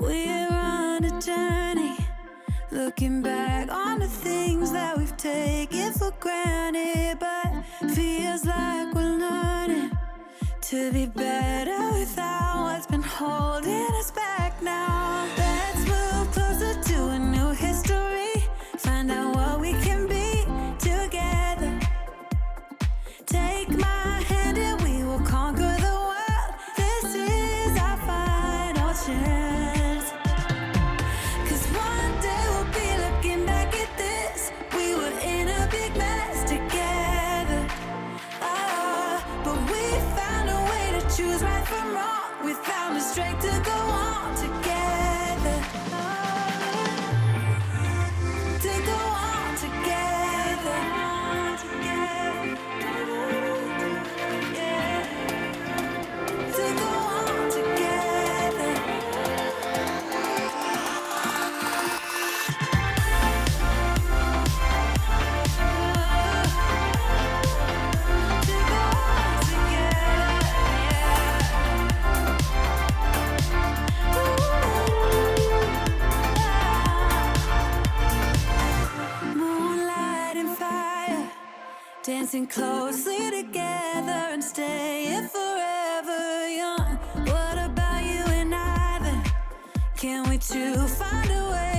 We're on a journey, looking back on the things that we've taken for granted, but feels like we're learning to be better without what's been holding us back now. Let's move closer to a new history, find out what we can be together. Take my hand and we will conquer the world. This is our final chance. 'Cause one day we'll be looking back at this. We were in a big mess together. But we found a way to choose right from wrong. We found the strength to go on together. To go on together. Yeah. To go on together. To go on together. Moonlight and fire, dancing closely together and staying forever young. What about you and I then? Can we two find a way